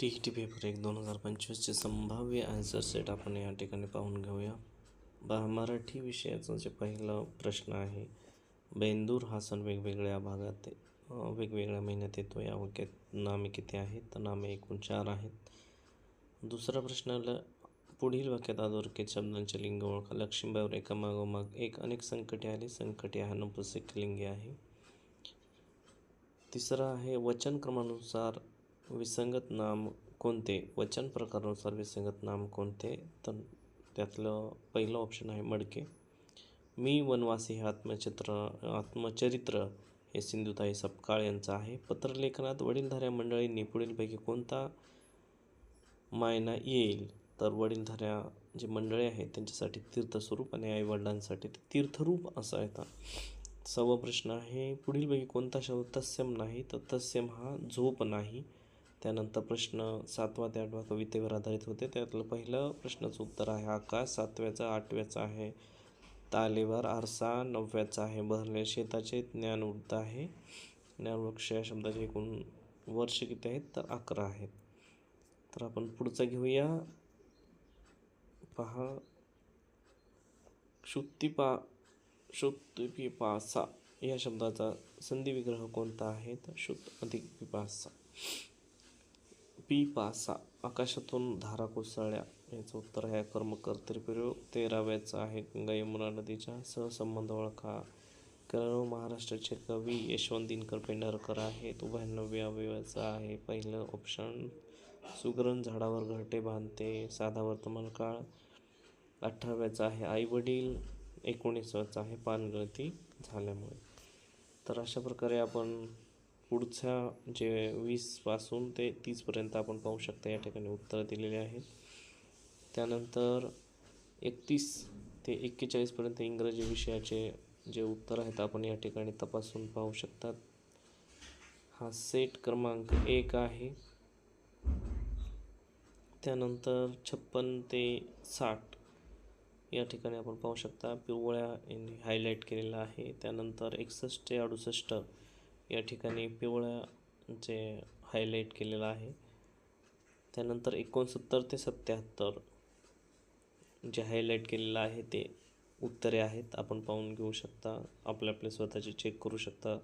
T paper 1 2025चे संभाव्य answer set आपण या ठिकाणी पाहून घेऊया. मराठी विषयाचा जे पहिला प्रश्न आहे, बेंदूर हा सण वेगवेगळ्या भागात वेगवेगळ्या महिन्यात येतो. या वाक्यात नामे किती आहेत? तर नामे एकूण 4 आहेत. दुसरा प्रश्नाला पुढील वाक्यात अधोरेखित शब्दांचे लिंग ओळखा. लक्ष्मीबाईवर एकामागोमाग एक अनेक संकटे आली. संकटे हा नपुंसकलिंगी आहे. तिसरा आहे वचन क्रमानुसार विसंगत नाम कोणते? वचन प्रकारानुसार विसंगत नाम कोणते? तर त्यातलं पहिलं ऑप्शन आहे मडके. मी वनवासी हे आत्मचरित्र हे सिंधुताई सपकाळ यांचं आहे. पत्रलेखनात वडीलधाऱ्या मंडळींनी पुढीलपैकी कोणता मायना येईल? तर वडीलधाऱ्या जे मंडळी आहेत त्यांच्यासाठी तीर्थस्वरूप आणि आईवडिलांसाठी ते तीर्थरूप असं येतं. 6वा प्रश्न आहे, पुढीलपैकी कोणता शब्द तत्सम नाही? तर तत्सम हा झोप नाही. त्यानंतर प्रश्न 7वा ते 8वा कवितेवर आधारित होते. त्यातलं पहिलं प्रश्नाचं उत्तर आहे आकाश. 7व्याचा 8व्याचा आहे तालेवर. आरसा 9व्याचा आहे बहरलेल्या शेताचे. ज्ञानवृत्त आहे. ज्ञानवृक्ष या शब्दाचे एकूण वर्ष किती आहेत? तर 11 आहेत. तर आपण पुढचा घेऊया. पहा, क्षुत्पिपासा या शब्दाचा संधी विग्रह कोणता आहे? तर क्षुत अधिक पिपासा. पिपासा आकाशातून धारा कोसळल्या याचं उत्तर आहे कर्मकर्तृप्रयोग. 13व्याचा आहे गंगा यमुना नदीच्या सहसंबंध ओळखा. महाराष्ट्राचे कवी यशवंत दिनकर पेंढारकर आहेत. 92व्याचा आहे पहिलं ऑप्शन सुगरण झाडावर घरटे बांधते. साधा वर्तमान काळ. 18व्याचा आहे आई वडील. 19वाचा आहे पानगळती झाल्यामुळे. तर अशा प्रकारे आपण पुढच्या जे 20पासून ते 30पर्यंत आपण पाहू शकता या ठिकाणी उत्तरं दिलेली आहेत. त्यानंतर 31 ते 41पर्यंत इंग्रजी विषयाचे जे उत्तर आहेत आपण या ठिकाणी तपासून पाहू शकतात. हा सेट क्रमांक 1 आहे. त्यानंतर 56 ते 60 या ठिकाणी आपण पाहू शकता पिवळ्या हायलाईट केलेलं आहे. त्यानंतर 61 ते 68 या ठिकाणी पिवळ्या जे हायलाईट केलेलं आहे. त्यानंतर 69 ते 77 जे हायलाईट केलेलं आहे ते उत्तरे आहेत. आपण पाहून घेऊ शकता, आपले स्वतःचे चेक करू शकता.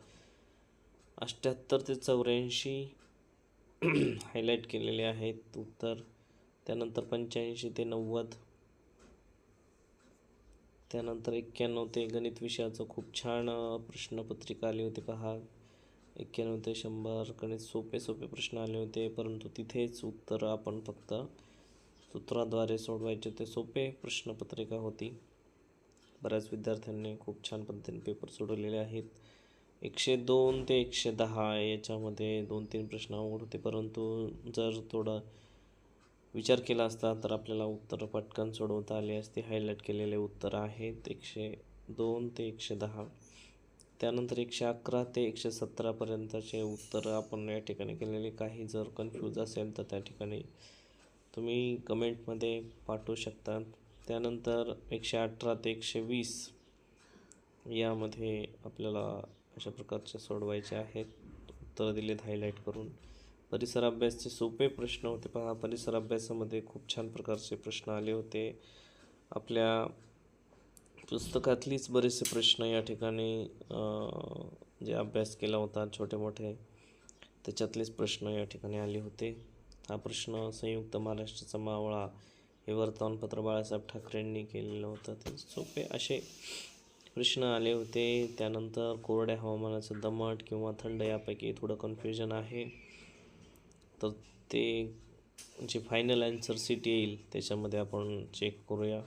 78 ते 84 हायलाईट केलेले आहेत उत्तर. त्यानंतर 85 ते 90. त्यानंतर 91 ते गणित विषयाचं खूप छान प्रश्नपत्रिका आली होती पहा. 91 ते 100 गणित सोपे प्रश्न आले होते, परंतु तिथेच उत्तर आपण फक्त सूत्राद्वारे सोडवायचे. ते सोपे प्रश्नपत्रिका होती. बऱ्याच विद्यार्थ्यांनी खूप छान पद्धतीने पेपर सोडवलेले आहेत. 102 ते 110 याच्यामध्ये 2-3 प्रश्न अवघड होते, परंतु जर थोडं विचार केला असता तर आपल्याला उत्तर पटकन सोडवता आली असते. हायलाईट केलेले उत्तर आहेत 102 ते 110. त्यानंतर 111 ते 117पर्यंतचे उत्तर आपण या ठिकाणी केलेले. काही जर कन्फ्यूज असेल तर त्या ठिकाणी तुम्ही कमेंटमध्ये पाठवू शकता. त्यानंतर 118 ते 120 यामध्ये आपल्याला अशा प्रकारचे सोडवायचे आहेत. उत्तर दिलेत हायलाईट करून. परिसर अभ्यासचे सोपे प्रश्न होते पहा. परिसर अभ्यासामध्ये खूप छान प्रकारचे प्रश्न आले होते. आपल्या पुस्तकातलीच बरेचसे प्रश्न या ठिकाणी जे अभ्यास केला होता छोटे मोठे त्याच्यातलेच प्रश्न या ठिकाणी आले होते. हा प्रश्न संयुक्त महाराष्ट्राचा मावळा हे वर्तमानपत्र बाळासाहेब ठाकरेंनी केलेलं होतं. ते सोपे असे प्रश्न आले होते. त्यानंतर कोरड्या हवामानाचं दमट किंवा थंड यापैकी थोडं कन्फ्युजन आहे, तर ते जे फायनल आन्सर सीट येईल त्याच्यामध्ये आपण चेक करूया.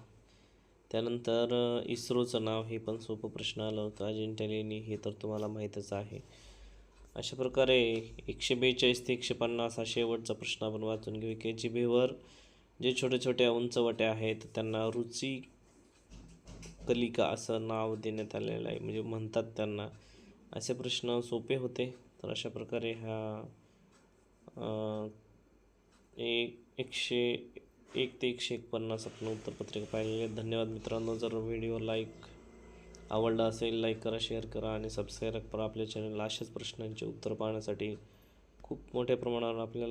त्यानंतर इस्रोचं नाव हे पण सोपं प्रश्न आलं होतं. अजिंठा लेणी हे तर तुम्हाला माहीतच आहे. अशा प्रकारे 142 ते 150 हा शेवटचा प्रश्न आपण वाचून घेऊ. KGBवर जे छोट्या उंचवट्या आहेत त्यांना रुची कलिका असं नाव देण्यात आलेलं आहे, म्हणजे म्हणतात त्यांना. असे प्रश्न सोपे होते. तर अशा प्रकारे हा 101 ते 150 आपण उत्तरपत्रिका पाहिलेली आहे. धन्यवाद मित्रांनो. जर व्हिडिओ आवडला असेल लाईक करा, शेअर करा आणि सबस्क्राईब करा आपल्या चॅनलला. अशाच प्रश्नांचे उत्तर पाहण्यासाठी खूप मोठ्या प्रमाणावर आपल्याला